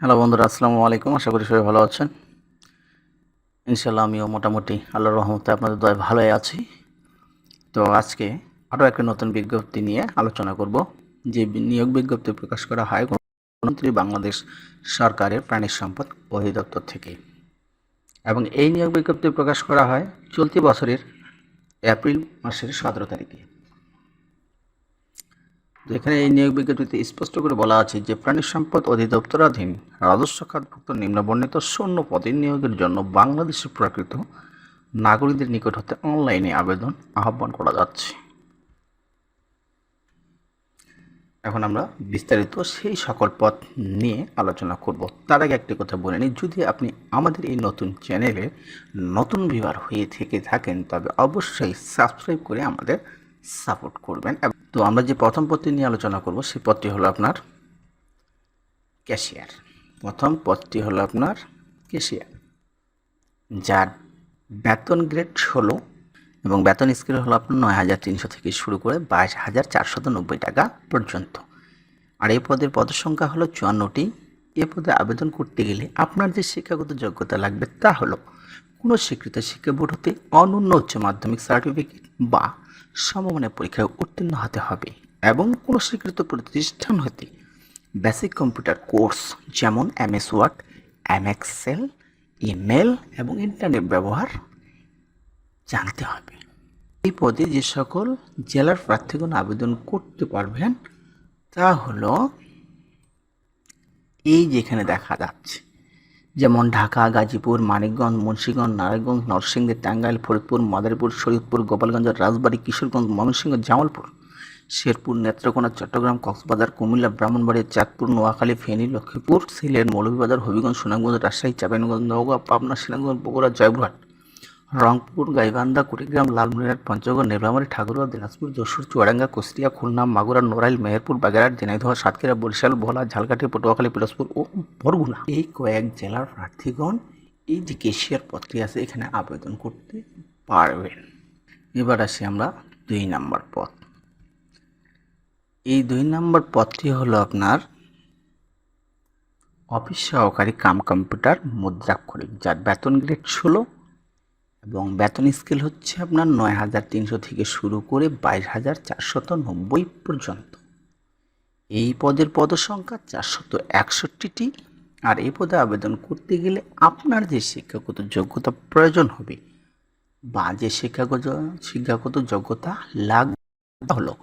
Hello বন্ধুরা, আসসালামু আলাইকুম। আশা করি সবাই ভালো আছেন। ইনশাল্লাহ আমিও মোটামুটি আল্লাহর রহমতে আপনাদের দয়ায় ভালোই আছি। তো আজকে আরও একটা নতুন বিজ্ঞপ্তি নিয়ে আলোচনা করব। যে নিয়োগ বিজ্ঞপ্তি প্রকাশ করা হয় গণতন্ত্রী বাংলাদেশ সরকারের প্রাণী সম্পদ অধিদপ্তর থেকে, এবং এই নিয়োগ বিজ্ঞপ্তি প্রকাশ করা হয় চলতি বছরের এপ্রিল মাসের 17 তারিখে। যেখানে এই নিয়োগ বিজ্ঞপ্তিতে স্পষ্ট করে বলা আছে যে প্রাণী সম্পদ অধিদপ্তরাধীন রাজস্ব খাতভুক্ত নিম্নবর্ণিত শূন্য পদে নিয়োগের জন্য বাংলাদেশের প্রকৃত নাগরিকদের নিকট হতে অনলাইনে আবেদন আহ্বান করা যাচ্ছে। এখন আমরা বিস্তারিত সেই সকল পদ নিয়ে আলোচনা করব। তার আগে একটি কথা বলে নিই, যদি আপনি আমাদের এই নতুন চ্যানেলে নতুন ভিউয়ার হয়ে থেকে থাকেন তবে অবশ্যই সাবস্ক্রাইব করে আমাদের সাপোর্ট করবেন। তো আমরা যে প্রথম পদটি নিয়ে আলোচনা করব সেই পদটি হলো আপনার ক্যাশিয়ার। প্রথম পদটি হলো আপনার ক্যাশিয়ার, যার বেতন গ্রেড 16 এবং বেতন স্কেল হলো আপনার 9,300 থেকে শুরু করে 22,490 টাকা পর্যন্ত। আর এই পদের পদসংখ্যা হলো 54টি। এ পদে আবেদন করতে গেলে আপনার যে শিক্ষাগত যোগ্যতা লাগবে তা হলো কোনো স্বীকৃত শিক্ষা বোর্ড হতে অনন্য উচ্চ মাধ্যমিক সার্টিফিকেট বা সমমানের পরীক্ষায় উত্তীর্ণ হতে হবে, এবং কোনো স্বীকৃত প্রতিষ্ঠান হতে বেসিক কম্পিউটার কোর্স যেমন MS ওয়ার্ড, এক্সেল, ইমেল এবং ইন্টারনেট ব্যবহার জানতে হবে। এই পদে যে সকল জেলার প্রার্থীগণ আবেদন করতে পারবেন তা হলো এই যেখানে দেখা যাচ্ছে, যেমন ঢাকা, গাজীপুর, মানিকগঞ্জ, মুন্সিগঞ্জ, নারায়ণগঞ্জ, নরসিংদী, টাঙ্গাইল, ফরিদপুর, মাদারীপুর, শরীয়তপুর, গোপালগঞ্জ, রাজবাড়ী, কিশোরগঞ্জ, ময়মনসিংহ, জামালপুর, শেরপুর, নেত্রকোনা, চট্টগ্রাম, কক্সবাজার, কুমিল্লা, ব্রাহ্মণবাড়িয়া, চাঁদপুর, নোয়াখালী, ফেনী, লক্ষ্মীপুর, সিলেট, মৌলভীবাজার, হবিগঞ্জ, সুনামগঞ্জ, রাজশাহী, চাঁপাইনবাবগঞ্জ, নওগাঁ, পাবনা, সিরাজগঞ্জ, বগুড়া, জয়পুরহাট, রংপুর, গাইবান্ধা, কুড়িগ্রাম, লালমনিরহাট, পঞ্চগড়, নীলফামারী, ঠাকুরগাঁও, দিনাজপুর, যশোর, চুয়াডাঙ্গা, কুষ্টিয়া, খুলনা, মাগুরা, নড়াইল, মেহেরপুর, বাগেরহাট, ঝিনাইদহ, সাতক্ষীরা, বরিশাল, ভোলা, ঝালকাঠি, পটুয়াখালী, পিরোজপুর ও বরগুনা, এই কয়েক জেলার প্রার্থীগণ এই যে ক্যাশিয়ার পদটি আছে এখানে আবেদন করতে পারবেন। এবার আসি আমরা 2 নম্বর পদ। এই 2 নম্বর পদটি হলো আপনার অফিস সহকারী কাম কম্পিউটার মুদ্রাক্ষরিক, যার বেতন গ্রেড 16 এবং বেতন স্কেল হচ্ছে আপনার 9,300 থেকে শুরু করে 22,490 পর্যন্ত। এই পদের পদসংখ্যা 461টি। আর এই পদে আবেদন করতে গেলে আপনার যে শিক্ষাগত যোগ্যতা প্রয়োজন হবে বা যে শিক্ষাগত যোগ্যতা লাগবে হলো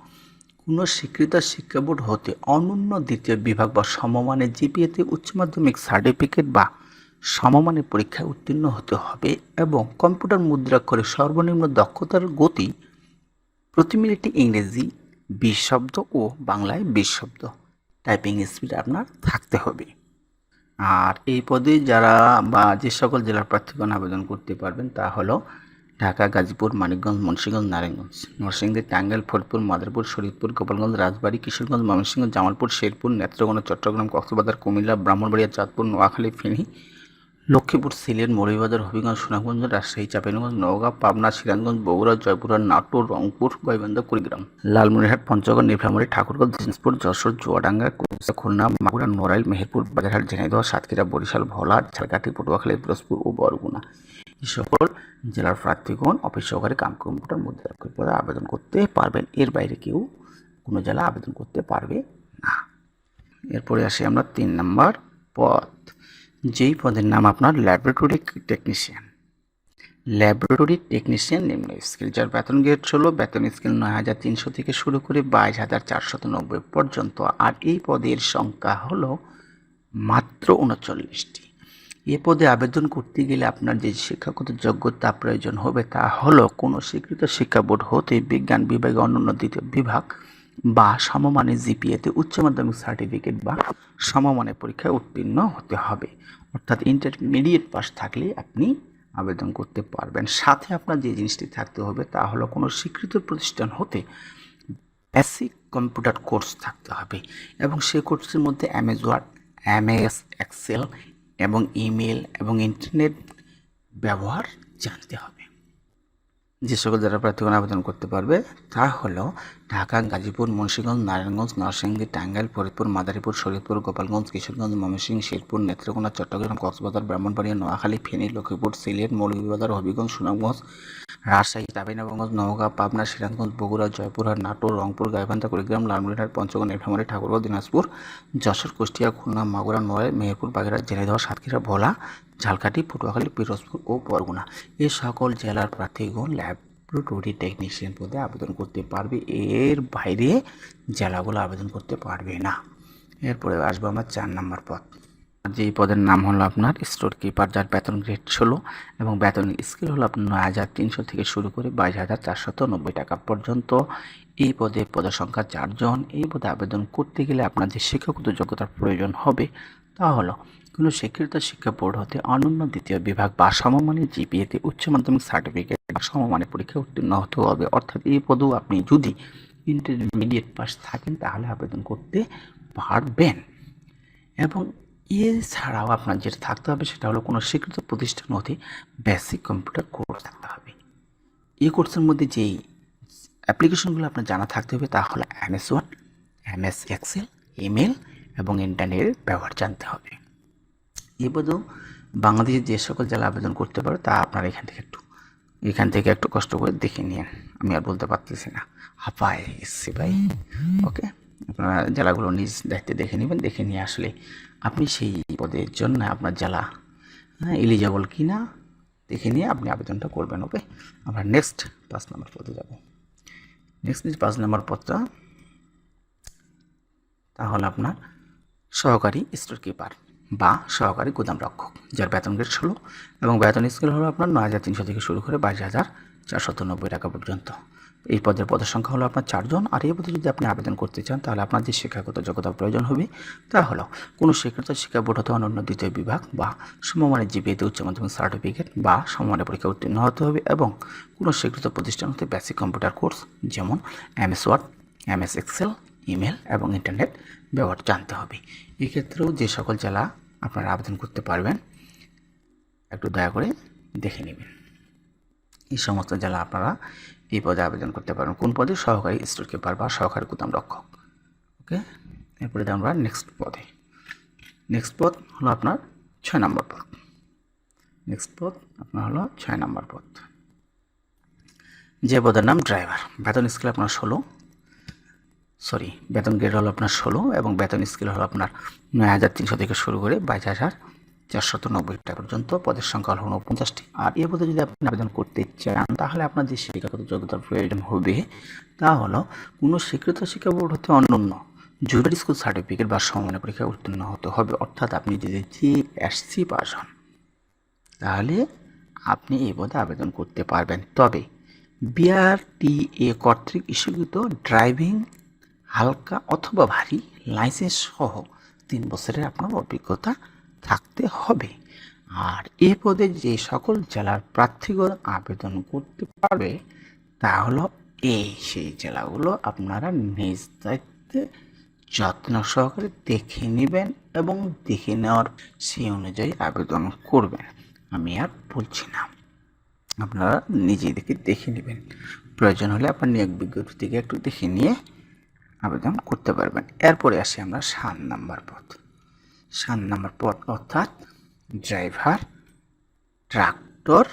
কোনো স্বীকৃত শিক্ষা বোর্ড হতে অনন্য দ্বিতীয় বিভাগ বা সমমানের জিপিএতে উচ্চ মাধ্যমিক সার্টিফিকেট বা সমমানের পরীক্ষায় উত্তীর্ণ হতে হবে, এবং কম্পিউটার মুদ্রাক্ষরে সর্বনিম্ন দক্ষতার গতি প্রতি মিনিটে ইংরেজি 20 শব্দ ও বাংলায় 20 শব্দ টাইপিং স্পিড আপনার থাকতে হবে। আর এই পদে যারা বা যে সকল জেলার প্রার্থীগণ আবেদন করতে পারবেন তা হলো ঢাকা, গাজীপুর, মানিকগঞ্জ, মুন্সিগঞ্জ, নারায়ণগঞ্জ, নরসিংদী, টাঙ্গাইল, ফরিদপুর, মাদারীপুর, শরীয়তপুর, গোপালগঞ্জ, রাজবাড়ী, কিশোরগঞ্জ, ময়মনসিংহ, জামালপুর, শেরপুর, নেত্রকোনা, চট্টগ্রাম, কক্সবাজার, কুমিল্লা, ব্রাহ্মণবাড়িয়া, চাঁদপুর, নোয়াখালী, ফেনী, লক্ষ্মীপুর, সিলেট, মৌলভীবাজার, হবিগঞ্জ, সুনামগঞ্জ, রাজশাহী, চাঁপাইনবাবগঞ্জ, নওগাঁ, পাবনা, সিরাজগঞ্জ, বগুড়া, জয়পুরহাট, নাটোর, রংপুর, গাইবান্ধা, কুড়িগ্রাম, লালমনিরহাট, পঞ্চগড়, নীলফামারী, ঠাকুরগাঁও, দিনাজপুর, যশোর, চুয়াডাঙ্গা, খুলনা, মাগুরা, নড়াইল, মেহেরপুর, বাগেরহাট, ঝিনাইদহ, সাতক্ষীরা, বরিশাল, ভোলা, ঝালকাঠি, পটুয়াখালী, পিরোজপুর ও বরগুনা, এই সকল জেলার প্রার্থীগণ অফিস সহকারী কাম কম্পিউটার মুদ্রাক্ষরিক পদে আবেদন করতে পারবেন। এর বাইরে কেউ কোনো জেলা আবেদন করতে পারবে না। এরপরে আসি আমরা 3 নম্বর পদ, যেই পদের নাম আপনার ল্যাবরেটরি টেকনিশিয়ান। ল্যাবরেটরি টেকনিশিয়ান নিম্ন স্কেল, যার বেতন গ্রেড 16, বেতন স্কেল 9,300 থেকে শুরু করে 22,490 পর্যন্ত। আর এই পদের সংখ্যা হলো মাত্র 39টি। এ পদে আবেদন করতে গেলে আপনার যে শিক্ষাগত যোগ্যতা প্রয়োজন হবে তা হলো কোনো স্বীকৃত শিক্ষা বোর্ড হতে বিজ্ঞান বিভাগে অনন্য দ্বিতীয় বিভাগ বা সমমানের জিপিএতে উচ্চ মাধ্যমিক সার্টিফিকেট বা সমমানের পরীক্ষায় উত্তীর্ণ হতে হবে, অর্থাৎ ইন্টারমিডিয়েট পাস থাকলে আপনি আবেদন করতে পারবেন। সাথে আপনার যে জিনিসটি থাকতে হবে তা হলো কোনো স্বীকৃত প্রতিষ্ঠান হতে বেসিক কম্পিউটার কোর্স থাকতে হবে, এবং সেই কোর্সের মধ্যে MS ওয়ার্ড, MS এক্সেল এবং ইমেল এবং ইন্টারনেট ব্যবহার জানতে হবে। যে সকল যারা প্রার্থীগণ আবেদন করতে পারবে তা হলো ঢাকা, গাজীপুর, মুন্সিগঞ্জ, নারায়ণগঞ্জ, নরসিংদী, টাঙ্গাইল, ফরিদপুর, মাদারীপুর, শরীয়তপুর, গোপালগঞ্জ, কিশোরগঞ্জ, ময়মনসিংহ, শেরপুর, নেত্রকোনা, চট্টগ্রাম, কক্সবাজার, ব্রাহ্মণবাড়িয়া, নোয়াখালী, ফেনী, লক্ষ্মীপুর, সিলেট, মৌলভীবাজার, হবিগঞ্জ, সুনামগঞ্জ, রাজশাহী, চাঁপাইনবাবগঞ্জ, নওগাঁ, পাবনা, সিরাজগঞ্জ, বগুড়া, জয়পুরহাট, নাটোর, রংপুর, গাইবান্ধা, কুড়িগ্রাম, লালমনিরহাট, পঞ্চগড়, নীলফামারী, ঠাকুরগাঁও, দিনাজপুর, যশোর, কুষ্টিয়া, খুলনা, মাগুরা, নোয়াখালী, মেহেরপুর, বাগেরহাট, ঝিনাইদহ, সাতক্ষীরা, ভোলা, ঝালকাঠি, পটুয়াখালী, পিরোজপুর ও বরগুনা এই সকল জেলার প্রার্থীগণ ল্যাবরেটরি টেকনিশিয়ান পদে আবেদন করতে পারবে। এর বাইরে জেলাগুলো আবেদন করতে পারবে না। এরপরে আসবো আমরা 4 নম্বর পদ। যেই পদের নাম হলো আপনার স্টোর কিপার, যার বেতন গ্রেড 16 এবং বেতন স্কেল হলো আপনার 9,300 থেকে শুরু করে 22,490 টাকা পর্যন্ত। এই পদে পদের সংখ্যা 4 জন। এই পদে আবেদন করতে গেলে আপনার যে শিক্ষাগত যোগ্যতার প্রয়োজন হবে তা হলো কোনো স্বীকৃত শিক্ষা বোর্ড হতে অনন্য দ্বিতীয় বিভাগ বা সমমানের জিপিএতে উচ্চ মাধ্যমিক সার্টিফিকেট বা সমমানের পরীক্ষায় উত্তীর্ণ হতে হবে। অর্থাৎ এই পদেও আপনি যদি ইন্টারমিডিয়েট পাস থাকেন তাহলে আবেদন করতে পারবেন। এবং এছাড়াও আপনার যেটা থাকতে হবে সেটা হলো কোনো স্বীকৃত প্রতিষ্ঠান হতে বেসিক কম্পিউটার কোর্স থাকতে হবে। এই কোর্সের মধ্যে যেই অ্যাপ্লিকেশনগুলো আপনার জানা থাকতে হবে তা হলো MS word, MS excel, email এবং ইন্টারনেটের ব্যবহার জানতে হবে। এই পদেও বাংলাদেশের যে সকল জেলা আবেদন করতে পারে তা আপনারা এখান থেকে একটু কষ্ট করে দেখে নিন। আমি আর বলতে পারতেছি না, হাঁপায় এসছি ভাই। ওকে, আপনারা জেলাগুলো নিজ দায়িত্বে দেখে নেবেন, দেখে নিয়ে আসলে আপনি সেই পদের জন্য আপনার জেলা এলিজেবল কি না দেখে নিয়ে আপনি আবেদনটা করবেন। ওকে, আমরা নেক্সট 5 নম্বর পদে যাব। নেক্সট 5 নম্বর পদটা তাহলে আপনার সহকারী স্টোর কিপার বা সহকারী গুদাম রক্ষক, যার বেতন গ্রেড 16 এবং বেতন স্কেল হলো আপনার 9,300 থেকে শুরু করে 22,490 টাকা পর্যন্ত। এই পদের সংখ্যা হলো আপনার 4 জন। আর এই পদে যদি আপনি আবেদন করতে চান তাহলে আপনার যে শিক্ষাগত যোগ্যতার প্রয়োজন হবে তা হলো কোনো স্বীকৃত শিক্ষা বোর্ড হতে অনন্য দ্বিতীয় বিভাগ বা সমমানের জিপিএতে উচ্চ মাধ্যমিক সার্টিফিকেট বা সমমানের পরীক্ষা উত্তীর্ণ হতে হবে এবং কোনো স্বীকৃত প্রতিষ্ঠান হতে বেসিক কম্পিউটার কোর্স যেমন MS word, MS excel, email এবং ইন্টারনেট ব্যবহার জানতে হবে। এক্ষেত্রেও যে সকল জেলা আপনারা আবেদন করতে পারবেন একটু দয়া করে দেখে নেবেন। এই সমস্ত জেলা আপনারা এই পদে আবেদন করতে পারবেন। কোন পদে? সহকারী স্টোর কিপার বা সহকারী গুদাম রক্ষক। ওকে, এরপরে আমরা নেক্সট পদে। নেক্সট পদ হলো আপনার 6 নম্বর পদ। নেক্সট পদ আপনার হলো 6 নম্বর পদ, যে পদের নাম ড্রাইভার। বেতন স্কেল আপনার বেতন গ্রেড হলো আপনার 16 এবং বেতন স্কেল হলো আপনার 9,300 থেকে শুরু করে 22,490 টাকা পর্যন্ত। পদের সংখ্যা হলো 49টি। আর এই পদে যদি আপনি আবেদন করতে চান তাহলে আপনার যে শিক্ষাগত যোগ্যতার প্রয়োজন হবে তা হলো কোনো স্বীকৃত শিক্ষা বোর্ড হতে অনন্য জুনিয়র স্কুল সার্টিফিকেট বা সমমানের পরীক্ষায় উত্তীর্ণ হতে হবে। অর্থাৎ আপনি যদি GSC পাস হন তাহলে আপনি এই পদে আবেদন করতে পারবেন। তবে BRTA কর্তৃক ইস্যুকৃত ড্রাইভিং হালকা অথবা ভারী লাইসেন্স সহ 3 বছরের আপনার অভিজ্ঞতা থাকতে হবে। আর এই পদে যে সকল জেলার প্রার্থীগণ আবেদন করতে পারবে তা হলো সেই জেলাগুলো আপনারা নিজ দায়িত্বে যত্ন সহকারে দেখে নেবেন এবং দেখে নেওয়ার সেই অনুযায়ী আবেদন করবেন। আমি আর বলছি না, আপনারা নিজেদেরকে দেখে নেবেন। প্রয়োজন হলে আপনার নিয়োগ বিজ্ঞপ্তি থেকে একটু দেখে নিয়ে আবেদন করতে পারবেন। এরপরে আসি আমরা 7 নম্বর পদ। 7 নম্বর পদ অর্থাৎ ড্রাইভার ট্রাক্টর।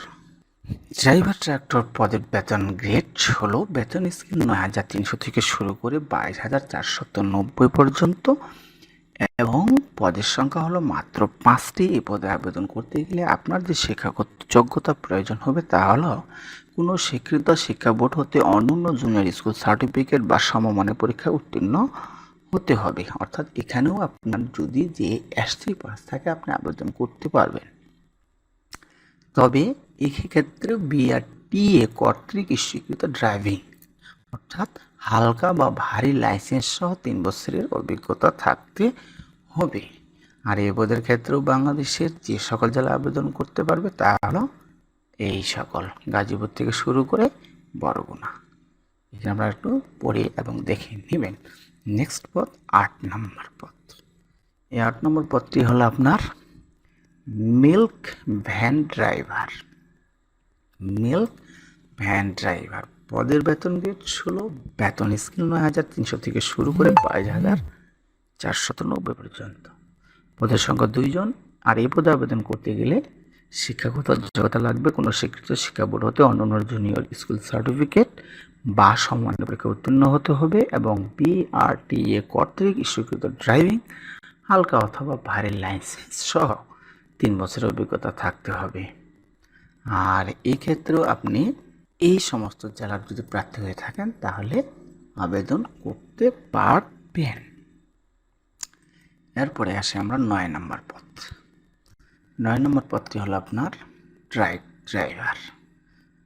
ড্রাইভার ট্রাক্টর পদের বেতন গ্রেড 16, বেতন স্কেল 9,300 থেকে শুরু করে 22,490 পর্যন্ত এবং পদের সংখ্যা হলো মাত্র 5টি। এই পদে আবেদন করতে গেলে আপনার যে শিক্ষাগত যোগ্যতা প্রয়োজন হবে তা হলো কোনো স্বীকৃত শিক্ষা বোর্ড হতে অনন্য জুনিয়র স্কুল সার্টিফিকেট বা সমমানের পরীক্ষায় উত্তীর্ণ হতে হবে। অর্থাৎ এখানেও আপনার যদি GSC পাস থাকে আপনি আবেদন করতে পারবেন। তবে এক্ষেত্রে BRTA কর্তৃক স্বীকৃত ড্রাইভিং অর্থাৎ হালকা বা ভারী লাইসেন্স সহ 3 বছরের অভিজ্ঞতা থাকতে হবে। আর এই পদের ক্ষেত্রেও বাংলাদেশের যে সকল জেলা আবেদন করতে পারবে তা হলো এই সকল, গাজীপুর থেকে শুরু করে বরগুনা। এখানে আপনারা একটু পড়ে এবং দেখে নেবেন। নেক্সট পদ 8 নম্বর পদ। এই 8 নম্বর পদটি হলো আপনার milk van driver. Milk van driver পদের বেতন গ্রেড 16, বেতন স্কেল 9,300 থেকে শুরু করে 22,490 পর্যন্ত। পদের সংখ্যা 2 জন। আর এই পদে আবেদন করতে গেলে শিক্ষাগত যোগ্যতা লাগবে কোনো স্বীকৃত শিক্ষা বোর্ড হতে অনন্য জুনিয়র স্কুল সার্টিফিকেট বা সমমানের পরীক্ষা উত্তীর্ণ হতে হবে এবং BRTA কর্তৃক স্বীকৃত ড্রাইভিং হালকা অথবা ভারী লাইসেন্স সহ 3 বছরের অভিজ্ঞতা থাকতে হবে। আর এই ক্ষেত্রেও আপনি এই সমস্ত জেলার যদি প্রার্থী হয়ে থাকেন তাহলে আবেদন করতে পারবেন। এরপরে আসে আমরা 9 নম্বর পদ। 9 নম্বর পদটি হলো আপনার ট্রাক ড্রাইভার।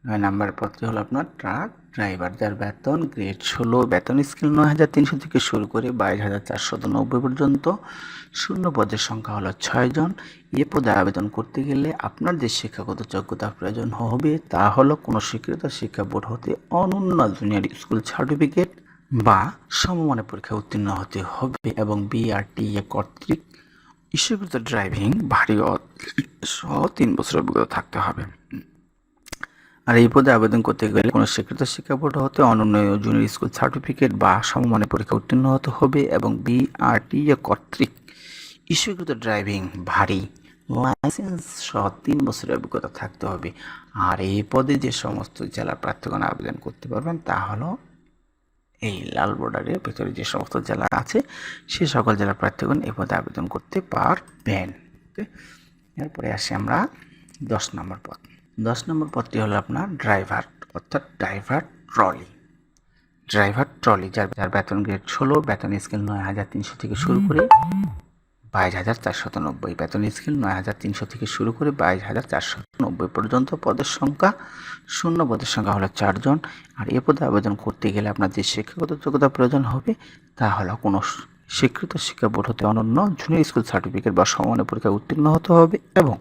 9 নম্বর পদটি হলো আপনার ট্রাক ড্রাইভার, যার বেতন গ্রেড 16, বেতন স্কেল 9,300 থেকে শুরু করে 22,490 পর্যন্ত। শূন্য পদের সংখ্যা হলো 6 জন। এ পদে আবেদন করতে গেলে আপনার যে শিক্ষাগত যোগ্যতা প্রয়োজন হবে তা হলো কোনো স্বীকৃত শিক্ষা বোর্ড হতে অনন্য জুনিয়র স্কুল সার্টিফিকেট বা সমমানের পরীক্ষা উত্তীর্ণ হতে হবে এবং BRTA কর্তৃক স্বীকৃত ড্রাইভিং ভারী সহ 3 বছরের অভিজ্ঞতা থাকতে হবে। আর এই পদে আবেদন করতে গেলে কোনো স্বীকৃত শিক্ষা বোর্ড হতে অনন্য জুনিয়র স্কুল সার্টিফিকেট বা সমমানের পরীক্ষা উত্তীর্ণ হতে হবে এবং BRTA কর্তৃক স্বীকৃত ড্রাইভিং ভারী লাইসেন্স সহ 3 বছরের অভিজ্ঞতা থাকতে হবে। আর এই পদে যে সমস্ত জেলার প্রার্থীগণ আবেদন করতে পারবেন তা হলো এই লাল বর্ডারের ভেতরে যে সমস্ত জেলা আছে সে সকল জেলার প্রার্থীগণ এই পদে আবেদন করতে পারবেন। এরপরে আসি আমরা 10 নম্বর পদ। 10 নম্বর পদটি হলো আপনার ড্রাইভার, অর্থাৎ ড্রাইভার ট্রলি। ড্রাইভার ট্রলি, যার বেতন গ্রেড 16, বেতন স্কেল 9,300 থেকে শুরু করে 22,490, বেতন স্কেল 9,300 থেকে শুরু করে 22,490 পর্যন্ত। পদের সংখ্যা শূন্য পদের সংখ্যা হলো 4 জন। আর এ পদে আবেদন করতে গেলে আপনার যে শিক্ষাগত যোগ্যতা প্রয়োজন হবে তা হলো কোনো স্বীকৃত শিক্ষা বোর্ড হতে অনন্য জুনিয়র স্কুল সার্টিফিকেট বা সমমানের পরীক্ষায় উত্তীর্ণ হতে হবে এবং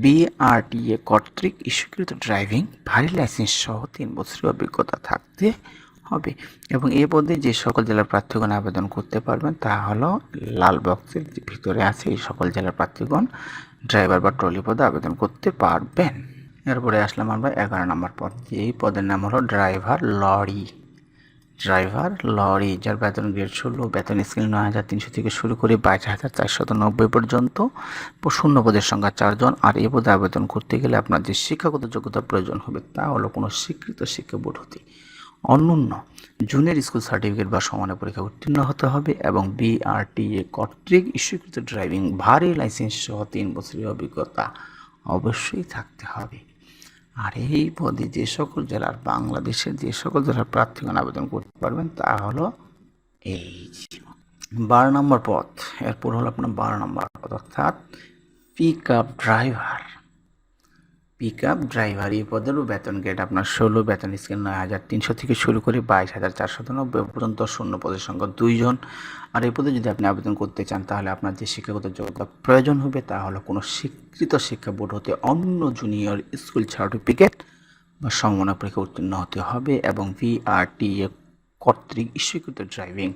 BRTA কর্তৃক স্বীকৃত ড্রাইভিং ভারী লাইসেন্স সহ 3 বছরের অভিজ্ঞতা থাকতে হবে। এবং এই পদে যে সকল জেলার প্রার্থীগণ আবেদন করতে পারবেন তা হলো লাল বক্সের ভিতরে আছে এই সকল জেলার প্রার্থীগণ ড্রাইভার বা ট্রলি পদে আবেদন করতে পারবেন। এরপরে আসলাম আমরা 11 নম্বর পদ। এই পদের নাম হলো ড্রাইভার লরি। ড্রাইভার লরি, যার বেতন গ্রেড 16, বেতন স্কেল 9,300 থেকে শুরু করে 22,490 পর্যন্ত। শূন্য পদের সংখ্যা 4 জন। আর এই পদে আবেদন করতে গেলে আপনার যে শিক্ষাগত যোগ্যতা প্রয়োজন হবে তা হলো কোনো স্বীকৃত শিক্ষা বোর্ড হতে অনন্য জুনিয়র স্কুল সার্টিফিকেট বা সমানের পরীক্ষা উত্তীর্ণ হতে হবে এবং BRTA কর্তৃক স্বীকৃত ড্রাইভিং ভারী লাইসেন্স সহ 3 বছরের অভিজ্ঞতা অবশ্যই থাকতে হবে। আর এই পদে যে সকল জেলার বাংলাদেশের যে সকল জেলার প্রার্থীগণ আবেদন করতে পারবেন তা হলো এই 12 নম্বর পদ। এরপর হলো আপনার 12 নম্বর পদ, অর্থাৎ pick up driver. Pick up driver এই পদেরও বেতন গ্রেড আপনার 16, বেতন স্কেল 9,300 থেকে শুরু করে 22,490 পর্যন্ত। শূন্য পদের সংখ্যা 2 জন। আর এই পদে যদি আপনি আবেদন করতে চান তাহলে আপনার যে শিক্ষাগত যোগ্যতা প্রয়োজন হবে তা হলো কোনো স্বীকৃত শিক্ষা বোর্ড হতে অন্য জুনিয়র স্কুল সার্টিফিকেট বা সমমানের পরীক্ষা উত্তীর্ণ হতে হবে এবং BRTA কর্তৃক স্বীকৃত ড্রাইভিং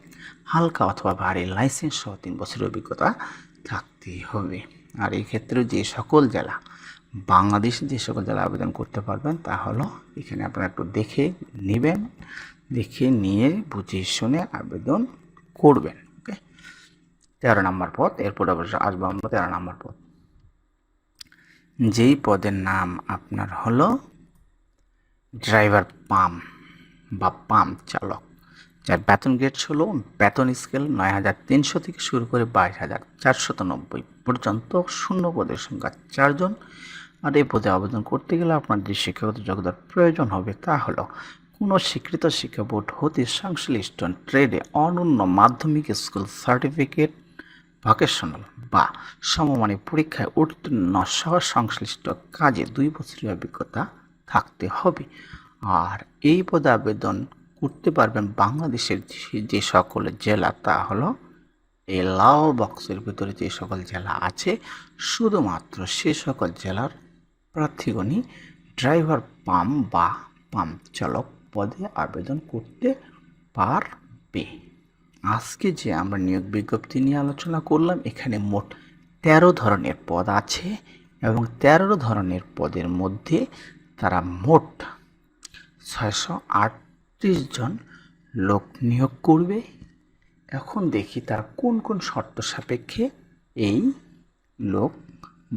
হালকা অথবা ভারী লাইসেন্স সহ 3 বছরের অভিজ্ঞতা থাকতে হবে। আর এই ক্ষেত্রে যে সকল জেলা বাংলাদেশে যে সকল জেলা আবেদন করতে পারবেন তা হলো এখানে আপনারা একটু দেখে নেবেন, দেখে নিয়ে বুঝে শুনে আবেদন করবেন। ওকে, 13 নম্বর পদ। এরপর আসবো আমরা 13 নম্বর পদ। যেই পদের নাম আপনার হলো ড্রাইভার পাম্প বা পাম্প চালক, যার বেতন গ্রেড 16, বেতন স্কেল 9,300 থেকে শুরু করে 22,490 পর্যন্ত। শূন্য পদের সংখ্যা 4 জন। আর এই পদে আবেদন করতে গেলে আপনার যে শিক্ষাগত যোগ্যতার প্রয়োজন হবে তা হলো কোনো স্বীকৃত শিক্ষা বোর্ড হতে সংশ্লিষ্ট ট্রেডে অনন্য মাধ্যমিক স্কুল সার্টিফিকেট, ভোকেশনাল বা সমমানের পরীক্ষায় উত্তীর্ণ সহ সংশ্লিষ্ট কাজে 2 বছরের অভিজ্ঞতা থাকতে হবে। আর এই পদে আবেদন করতে পারবেন বাংলাদেশের যে সকল জেলা তা হলো এই লাল বক্সের ভিতরে যে সকল জেলা আছে শুধুমাত্র সে সকল জেলার প্রার্থীগণই ড্রাইভার পাম্প বা পাম্প চালক পদে আবেদন করতে পারবে। আজকে যে আমরা নিয়োগ বিজ্ঞপ্তি নিয়ে আলোচনা করলাম এখানে মোট 13 ধরনের পদ আছে এবং 13 ধরনের পদের মধ্যে তারা মোট 638 জন লোক নিয়োগ করবে। এখন দেখি তার কোন কোন শর্ত সাপেক্ষে এই লোক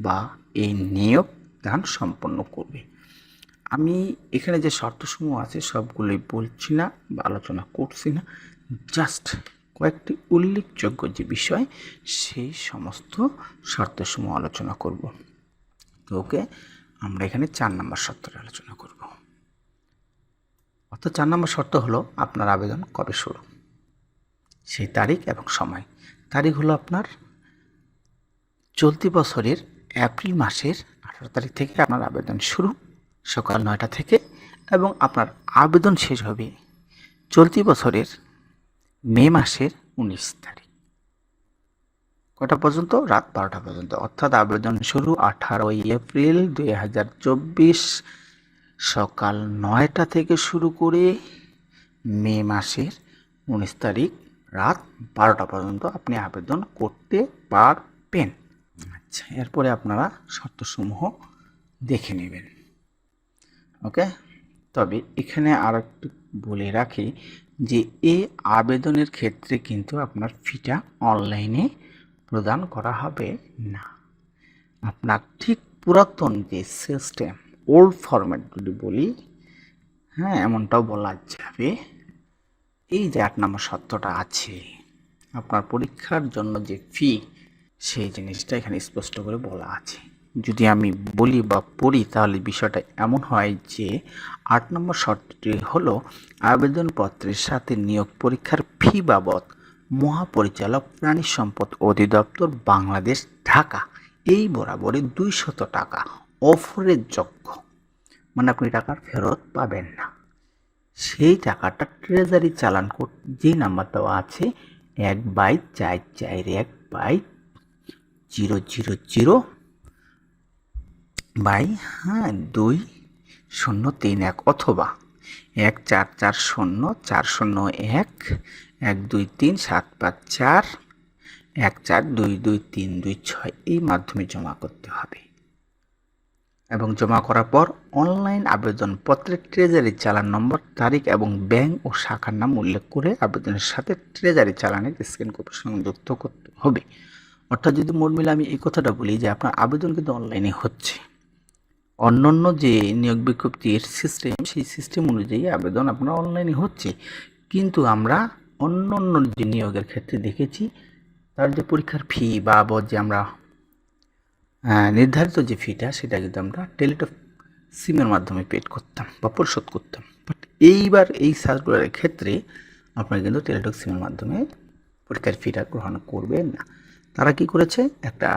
বা এই নিয়োগ দান সম্পন্ন করবে। আমি এখানে যে শর্তসমূহ আছে সবগুলোই বলছি না বা আলোচনা করছি না, জাস্ট কয়েকটি উল্লেখযোগ্য যে বিষয় সেই সমস্ত শর্তসমূহ আলোচনা করব। তো ওকে, আমরা এখানে 4 নম্বর শর্তটা আলোচনা করব। অর্থাৎ 4 নম্বর শর্ত হলো আপনার আবেদন কবে শুরু, সেই তারিখ এবং সময়। তারিখ হলো আপনার চলতি বছরের এপ্রিল মাসের 18 তারিখ থেকে আপনার আবেদন শুরু সকাল 9টা থেকে, এবং আপনার আবেদন শেষ হবে চলতি বছরের মে মাসের 19 তারিখ। কটা পর্যন্ত? রাত 12টা পর্যন্ত। অর্থাৎ আবেদন শুরু 18 এপ্রিল 2024 সকাল 9টা থেকে শুরু করে মে মাসের 19 তারিখ রাত 12টা পর্যন্ত আপনি আবেদন করতে পারবেন। আচ্ছা, এরপরে আপনারা শর্তসমূহ দেখে নেবেন। ওকে, তবে এখানে আর একটু বলে রাখি যে এই আবেদনের ক্ষেত্রে কিন্তু আপনার ফিটা অনলাইনে প্রদান করা হবে না। আপনার ঠিক পুরাতন যে সিস্টেম, ওল্ড ফরম্যাট যদি বলি, হ্যাঁ এমনটাও বলা যাবে, এই যে 8 নম্বর শর্তটা আছে, আপনার পরীক্ষার জন্য যে ফি, সেই জিনিসটা এখানে স্পষ্ট করে বলা আছে। যদি আমি বলি বা পড়ি তাহলে বিষয়টা এমন হয় যে 8 নম্বর শর্তটি হলো আবেদনপত্রের সাথে নিয়োগ পরীক্ষার ফি বাবদ মহাপরিচালক প্রাণী সম্পদ অধিদপ্তর বাংলাদেশ ঢাকা এই বরাবরে 200 টাকা অফারের যোগ্য, মানে আপনি টাকার ফেরত পাবেন না। সেই টাকাটা ট্রেজারি চালান কোড যে নাম্বার দেওয়া আছে 1/440/2031 অথবা 1440401237541422326 এই মাধ্যমে জমা করতে হবে। এবং জমা করার পর অনলাইন আবেদনপত্রে ট্রেজারি চালান নম্বর, তারিখ এবং ব্যাংক ও শাখার নাম উল্লেখ করে আবেদনের সাথে ট্রেজারি চালানের স্ক্যান কপি সংযুক্ত করতে হবে। অর্থাৎ যদি মোট মিলে আমি এই কথাটা বলি যে আপনার আবেদন কিন্তু অনলাইনে হচ্ছে, অন্যান্য যে নিয়োগ বিজ্ঞপ্তির সিস্টেম সেই সিস্টেম অনুযায়ী আবেদন আপনার অনলাইনে হচ্ছে, কিন্তু আমরা অন্যান্য যে নিয়োগের ক্ষেত্রে দেখেছি তার যে পরীক্ষার ফি বাবদ যে আমরা নির্ধারিত যে ফিটা সেটা কিন্তু আমরা টেলিটক সিমের মাধ্যমে পেড করতাম বা পরিশোধ করতাম। বাট এইবার এই সার্কুলারের ক্ষেত্রে আপনারা কিন্তু টেলিটক সিমের মাধ্যমে পরীক্ষার ফিটা গ্রহণ করবেন না। তারা কি করেছে, একটা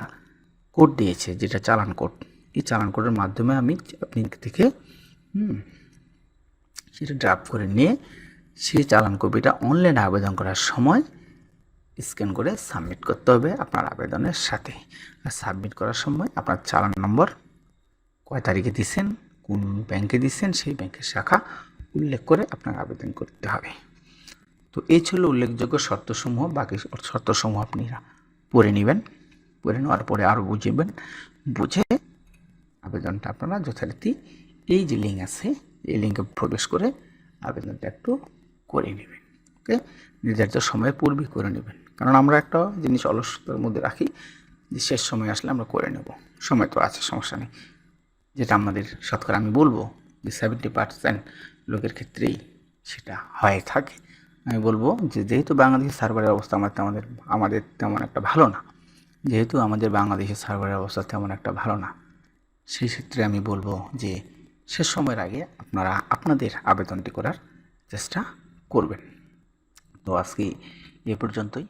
কোড দিয়েছে যেটা চালান কোড। এই চালান কোডের মাধ্যমে আপনি থেকে সেটা ড্রাফট করে নিয়ে সেই চালান কপিটা অনলাইনে আবেদন করার সময় স্ক্যান করে সাবমিট করতে হবে আপনার আবেদনের সাথে। আর সাবমিট করার সময় আপনার চালান নম্বর, কয় তারিখে দিচ্ছেন, কোন ব্যাংকে দিচ্ছেন, সেই ব্যাংকের শাখা উল্লেখ করে আপনার আবেদন করতে হবে। তো এই ছিল উল্লেখযোগ্য শর্তসমূহ। বাকি শর্তসমূহ আপনারা পড়ে নেবেন, পড়ে নেওয়ার পরে আরও বুঝে আবেদনটা আপনারা যথারীতি এই যে লিঙ্ক আছে এই লিঙ্কে প্রবেশ করে আবেদনটা একটু করে নেবেন। ওকে, নির্ধারিত সময়ের পূর্বে করে নেবেন, কারণ আমরা একটা জিনিস অলসতার মধ্যে রাখি যে শেষ সময় আসলে আমরা করে নেব। সময় তো আছে, সমস্যা নেই। যেটা আমাদের শতকরা আমি বলবো যে 70% লোকের ক্ষেত্রেই সেটা হয়ে থাকে। আমি বলবো যে যেহেতু বাংলাদেশের সার্ভারের অবস্থা আমাদের তেমন একটা ভালো না, সেই ক্ষেত্রে আমি বলবো যে শেষ সময়ের আগে আপনারা আপনাদের আবেদনটি করার চেষ্টা করবেন। তো আজকে এ পর্যন্তই।